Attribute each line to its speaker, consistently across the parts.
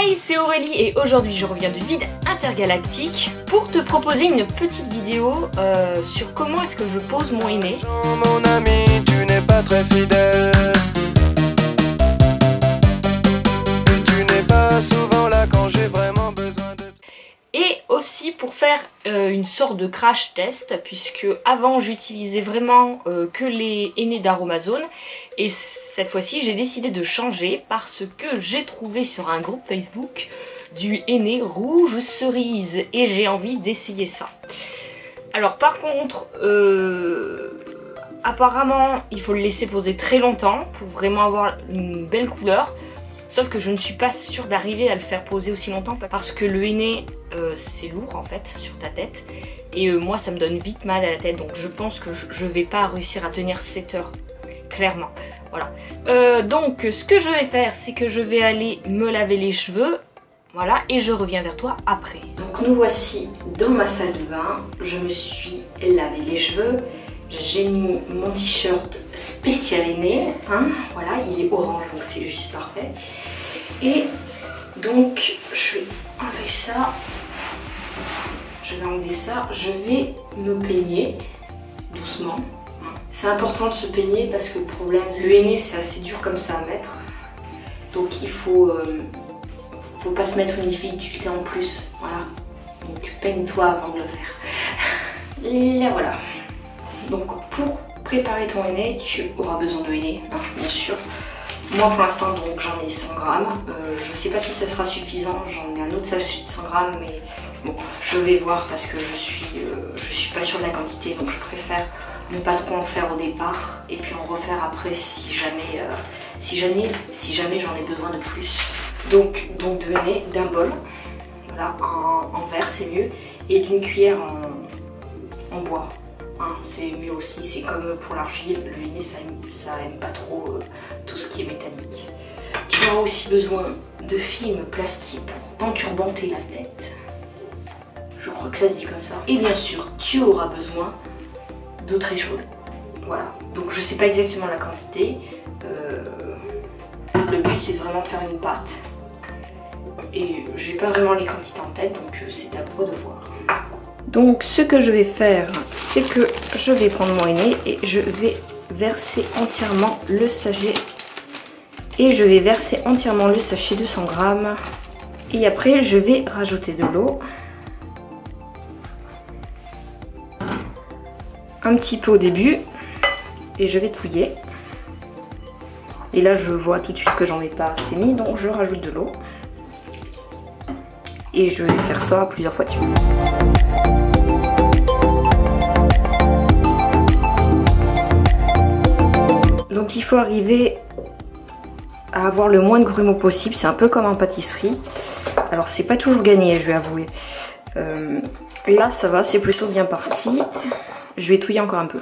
Speaker 1: Hey, c'est Aurélie et aujourd'hui je reviens du vide intergalactique pour te proposer une petite vidéo sur comment est-ce que je pose mon henné.
Speaker 2: Mon ami, tu n'es pas très fidèle. Tu n'es pas souvent là quand j'ai vraiment besoin de...
Speaker 1: Et aussi pour faire une sorte de crash test, puisque avant j'utilisais vraiment que les hennés d'Aromazone et cette fois-ci j'ai décidé de changer parce que j'ai trouvé sur un groupe Facebook du henné rouge cerise et j'ai envie d'essayer ça. Alors par contre, apparemment il faut le laisser poser très longtemps pour vraiment avoir une belle couleur. Sauf que je ne suis pas sûre d'arriver à le faire poser aussi longtemps parce que le henné c'est lourd en fait sur ta tête et moi ça me donne vite mal à la tête, donc je pense que je vais pas réussir à tenir 7 heures clairement. Voilà. Donc ce que je vais faire, c'est que je vais aller me laver les cheveux, voilà, et je reviens vers toi après. Donc nous voici dans ma salle de bain, je me suis lavé les cheveux. J'ai mis mon t-shirt spécial henné, hein, voilà, il est orange donc c'est juste parfait. Et donc je vais enlever ça, je vais me peigner doucement. C'est important de se peigner parce que le problème, le henné c'est assez dur comme ça à mettre, donc il faut pas se mettre une difficulté en plus, voilà. Donc peigne-toi avant de le faire. Et voilà. Donc pour préparer ton henné, tu auras besoin de henné, hein, bien sûr. Moi pour l'instant donc j'en ai 100 grammes. Je sais pas si ça sera suffisant, j'en ai un autre sachet de 100 grammes, mais bon, je vais voir parce que je suis pas sûre de la quantité, donc je préfère ne pas trop en faire au départ et puis en refaire après si jamais j'en ai besoin de plus. Donc de henné, d'un bol, voilà, en verre c'est mieux, et d'une cuillère en bois. Hein, c'est mieux aussi, c'est comme pour l'argile, le henné ça aime pas trop tout ce qui est métallique. Tu auras aussi besoin de film plastique pour enturbanter la tête. Je crois que ça se dit comme ça. Et bien sûr, tu auras besoin d'eau très chaude. Voilà. Donc je sais pas exactement la quantité. Le but c'est vraiment de faire une pâte. Et j'ai pas vraiment les quantités en tête, donc c'est à toi de voir. Donc ce que je vais faire, c'est que je vais prendre mon henné et je vais verser entièrement le sachet. Et je vais verser entièrement le sachet de 100 grammes. Et après je vais rajouter de l'eau. Un petit peu au début. Et je vais touiller. Et là je vois tout de suite que j'en ai pas assez mis, donc je rajoute de l'eau. Et je vais faire ça plusieurs fois de suite. Donc il faut arriver à avoir le moins de grumeaux possible, c'est un peu comme en pâtisserie. Alors c'est pas toujours gagné, je vais avouer. Là ça va, c'est plutôt bien parti. Je vais touiller encore un peu.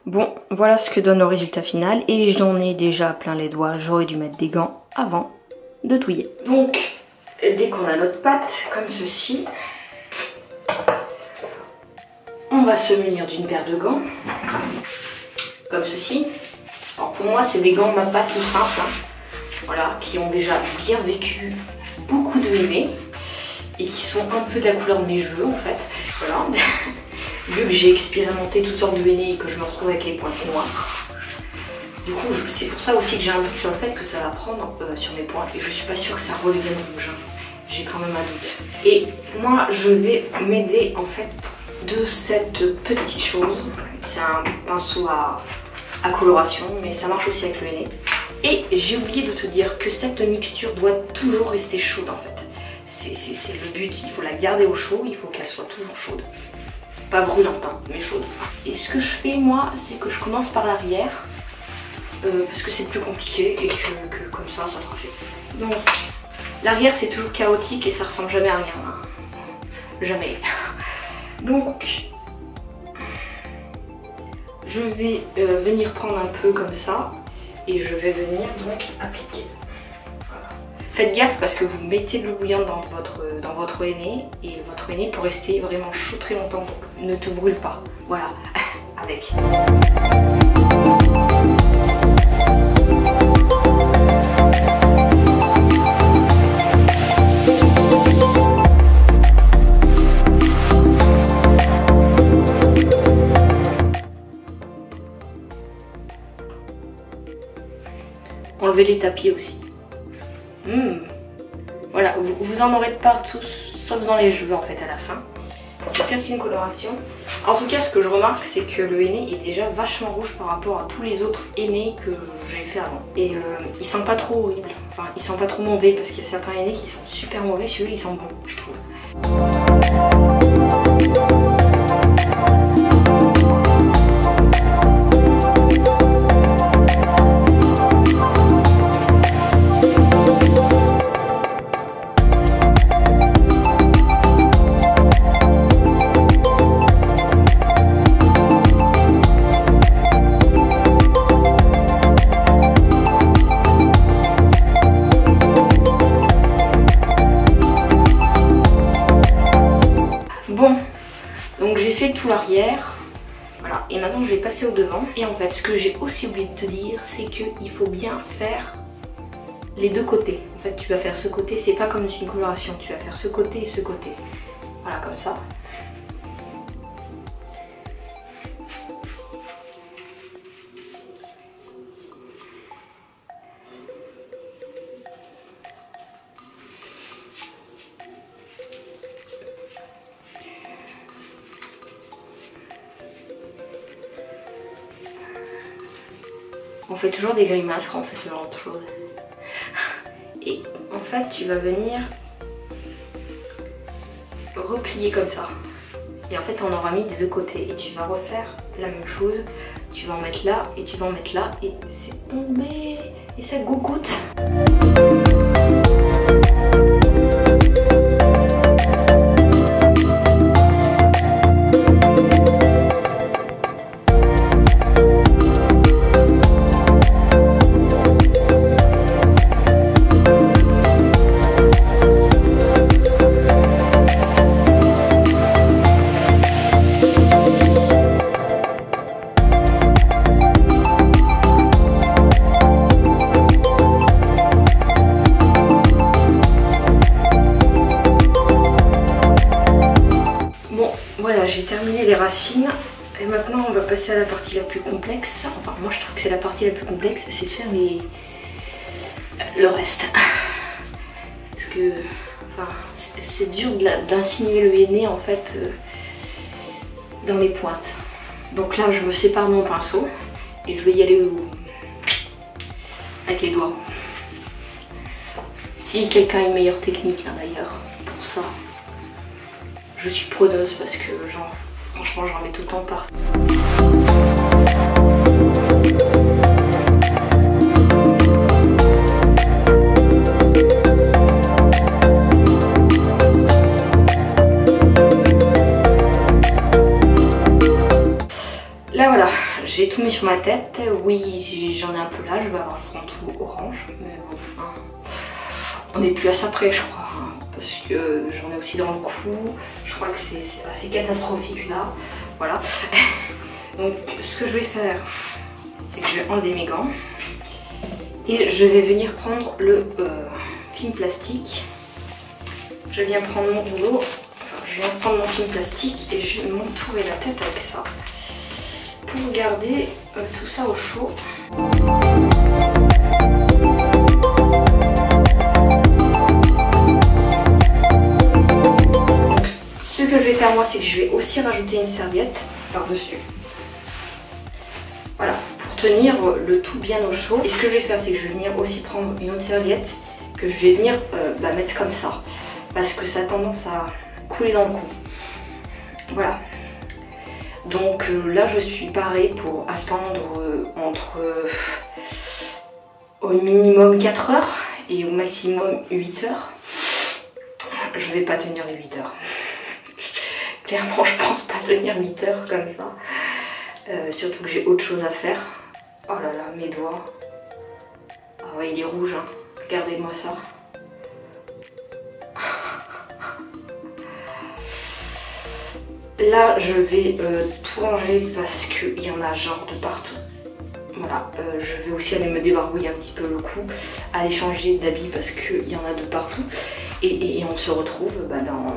Speaker 1: Bon, voilà ce que donne le résultat final et j'en ai déjà plein les doigts, j'aurais dû mettre des gants avant de touiller. Donc dès qu'on a notre pâte, comme ceci, on va se munir d'une paire de gants, comme ceci. Alors pour moi, c'est des gants ma pâte tout simple, hein, voilà, qui ont déjà bien vécu beaucoup de henné et qui sont un peu de la couleur de mes cheveux en fait. Voilà. Vu que j'ai expérimenté toutes sortes de henné et que je me retrouve avec les pointes noires. Du coup, c'est pour ça aussi que j'ai un doute sur le fait que ça va prendre sur mes pointes et je suis pas sûre que ça redevienne rouge. Hein. J'ai quand même un doute. Et moi, je vais m'aider en fait de cette petite chose. C'est un pinceau à coloration, mais ça marche aussi avec le henné. Et j'ai oublié de te dire que cette mixture doit toujours rester chaude en fait. C'est le but, il faut la garder au chaud, il faut qu'elle soit toujours chaude. Pas brûlante, hein, mais chaude. Et ce que je fais moi, c'est que je commence par l'arrière. Parce que c'est plus compliqué et que comme ça sera fait. Donc l'arrière c'est toujours chaotique et ça ressemble jamais à rien. Hein. Jamais. Donc je vais venir prendre un peu comme ça et je vais venir donc appliquer. Voilà. Faites gaffe parce que vous mettez de l'eau bouillante dans votre henné et votre henné peut rester vraiment chaud très longtemps, donc ne te brûle pas. Voilà, avec. enlever les tapis aussi. Voilà, vous en aurez partout, sauf dans les cheveux en fait à la fin. C'est pire qu'une coloration. En tout cas, ce que je remarque, c'est que le henné est déjà vachement rouge par rapport à tous les autres hennés que j'ai fait avant. Et il sent pas trop horrible. Enfin, il sent pas trop mauvais parce qu'il y a certains hennés qui sont super mauvais. Celui-là, il sent bon, je trouve. Bon, donc j'ai fait tout l'arrière, voilà, et maintenant je vais passer au devant. Et en fait, ce que j'ai aussi oublié de te dire, c'est qu'il faut bien faire les deux côtés. En fait, tu vas faire ce côté, c'est pas comme une coloration, tu vas faire ce côté et ce côté. Voilà, comme ça. On fait toujours des grimaces quand on fait ce genre de choses. Et en fait, tu vas venir replier comme ça. Et en fait, on aura mis des deux côtés. Et tu vas refaire la même chose. Tu vas en mettre là et tu vas en mettre là. Et c'est tombé. Et ça gougoute. Voilà, j'ai terminé les racines et maintenant on va passer à la partie la plus complexe. Enfin, moi je trouve que c'est la partie la plus complexe, c'est de faire le reste. Parce que enfin, c'est dur d'insinuer le henné en fait dans les pointes. Donc là, je me sépare mon pinceau et je vais y aller avec les doigts. Si quelqu'un a une meilleure technique hein, d'ailleurs pour ça, je suis preneuse parce que genre franchement j'en mets tout le temps partout. Là voilà, j'ai tout mis sur ma tête. Oui, j'en ai un peu là, je vais avoir le front tout orange. Mais bon, hein, on n'est plus à ça près je crois. Hein, parce que j'en ai aussi dans le cou. Je crois que c'est assez catastrophique là. Voilà. Donc ce que je vais faire, c'est que je vais enlever mes gants. Et je vais venir prendre le film plastique. Je viens prendre mon rouleau. Enfin, je viens prendre mon film plastique et je vais m'entourer la tête avec ça. Pour garder tout ça au chaud. Ce que je vais faire moi, c'est que je vais aussi rajouter une serviette par-dessus. Voilà, pour tenir le tout bien au chaud. Et ce que je vais faire, c'est que je vais venir aussi prendre une autre serviette que je vais venir mettre comme ça. Parce que ça a tendance à couler dans le cou. Voilà. Donc là, je suis parée pour attendre entre au minimum 4 heures et au maximum 8 heures. Je vais pas tenir les 8 heures. Clairement, je pense pas tenir 8 heures comme ça. Surtout que j'ai autre chose à faire. Oh là là, mes doigts. Ah ouais, il est rouge, hein. Regardez-moi ça. Là, je vais tout ranger parce qu'il y en a genre de partout. Voilà, je vais aussi aller me débarbouiller un petit peu le cou, aller changer d'habit parce qu'il y en a de partout. Et on se retrouve dans...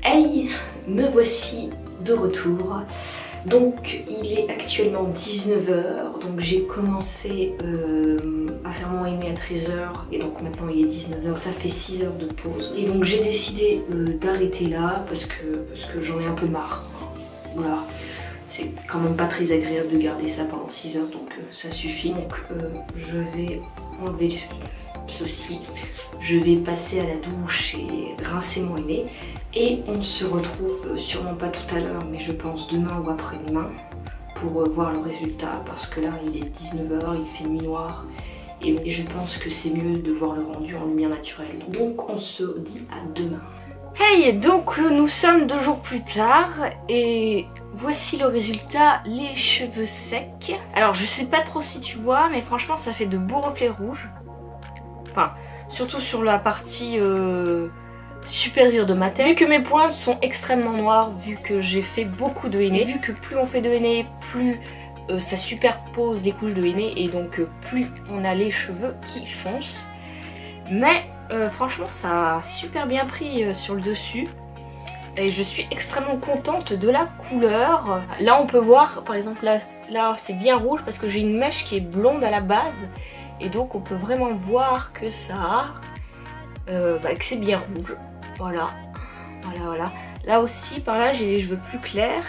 Speaker 1: Hey, me voici de retour. Donc il est actuellement 19 h, donc j'ai commencé à faire mon aîné à 13 h et donc maintenant il est 19 h, ça fait 6 heures de pause. Et donc j'ai décidé d'arrêter là parce que j'en ai un peu marre. Voilà, c'est quand même pas très agréable de garder ça pendant 6 heures, donc ça suffit. Donc je vais enlever ceci, je vais passer à la douche et rincer mon aîné. Et on se retrouve sûrement pas tout à l'heure, mais je pense demain ou après-demain pour voir le résultat, parce que là il est 19 h, il fait nuit noire et je pense que c'est mieux de voir le rendu en lumière naturelle. Donc on se dit à demain. Hey, donc nous sommes 2 jours plus tard et voici le résultat, les cheveux secs. Alors je sais pas trop si tu vois, mais franchement ça fait de beaux reflets rouges. Enfin, surtout sur la partie supérieure de ma tête. Vu que mes pointes sont extrêmement noires, vu que j'ai fait beaucoup de henné, vu que plus on fait de henné, plus ça superpose les couches de henné et donc plus on a les cheveux qui foncent. Mais franchement ça a super bien pris sur le dessus. Et je suis extrêmement contente de la couleur. Là on peut voir, par exemple là c'est bien rouge parce que j'ai une mèche qui est blonde à la base. Et donc on peut vraiment voir que ça que c'est bien rouge. Voilà, voilà, voilà. Là aussi, par là, j'ai les cheveux plus clairs.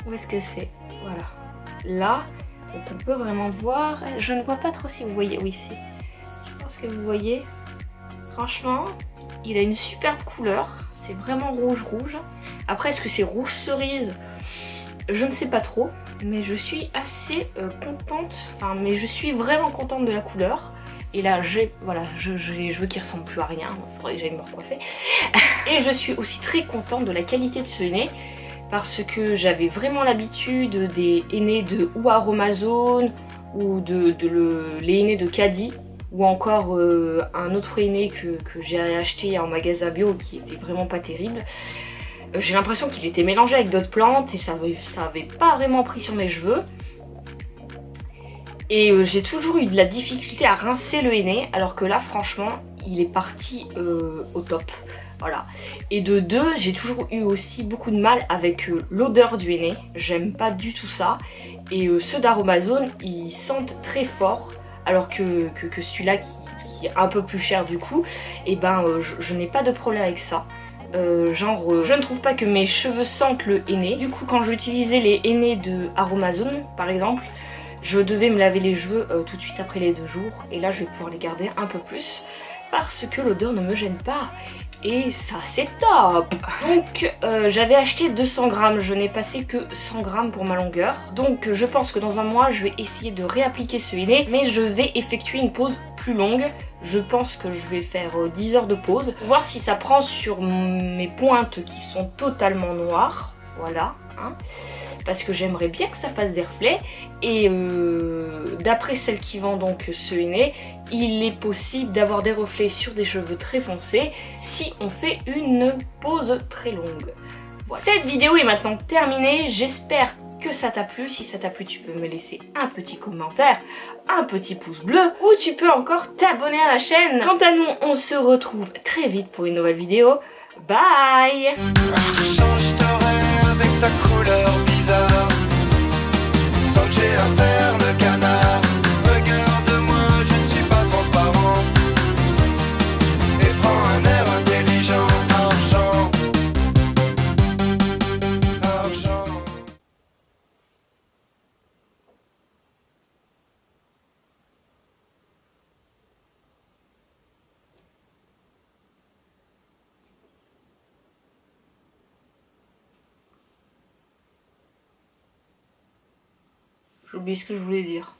Speaker 1: Où est-ce que c'est? Voilà. Là, donc on peut vraiment voir. Je ne vois pas trop si vous voyez. Oui, si. Je pense que vous voyez. Franchement, il a une superbe couleur. C'est vraiment rouge-rouge. Après, est-ce que c'est rouge cerise? Je ne sais pas trop. Mais je suis assez contente. Enfin, mais je suis vraiment contente de la couleur. Et là j'ai les cheveux qui ressemblent plus à rien, il faudrait que j'aille me recoiffer. Et je suis aussi très contente de la qualité de ce henné, parce que j'avais vraiment l'habitude des hennés de ou Aromazone ou les hennés de Caddy, ou encore un autre henné que j'ai acheté en magasin bio qui était vraiment pas terrible. J'ai l'impression qu'il était mélangé avec d'autres plantes et ça avait pas vraiment pris sur mes cheveux. Et j'ai toujours eu de la difficulté à rincer le henné, alors que là franchement il est parti au top. Voilà. Et de deux, j'ai toujours eu aussi beaucoup de mal avec l'odeur du henné. J'aime pas du tout ça. Et ceux d'Aromazone, ils sentent très fort, alors que celui-là qui est un peu plus cher du coup, et ben je n'ai pas de problème avec ça. Je ne trouve pas que mes cheveux sentent le henné. Du coup quand j'utilisais les hennés de Aromazone par exemple, je devais me laver les cheveux tout de suite après les 2 jours. Et là je vais pouvoir les garder un peu plus parce que l'odeur ne me gêne pas. Et ça c'est top. Donc j'avais acheté 200 grammes, je n'ai passé que 100 grammes pour ma longueur. Donc je pense que dans un mois je vais essayer de réappliquer ce henné, mais je vais effectuer une pause plus longue. Je pense que je vais faire 10 heures de pause pour voir si ça prend sur mes pointes qui sont totalement noires. Voilà, hein. Parce que j'aimerais bien que ça fasse des reflets. Et d'après celle qui vend donc ce henné, il est possible d'avoir des reflets sur des cheveux très foncés si on fait une pause très longue. Voilà. Cette vidéo est maintenant terminée, j'espère que ça t'a plu. Si ça t'a plu, tu peux me laisser un petit commentaire, un petit pouce bleu, ou tu peux encore t'abonner à ma chaîne. Quant à nous, on se retrouve très vite pour une nouvelle vidéo. Bye!
Speaker 2: Change avec ta couleur bizarre, sans que j'ai à faire le canard. Regarde-moi, je ne suis pas transparent, et prends un air intelligent. Argent, argent.
Speaker 1: J'ai oublié ce que je voulais dire.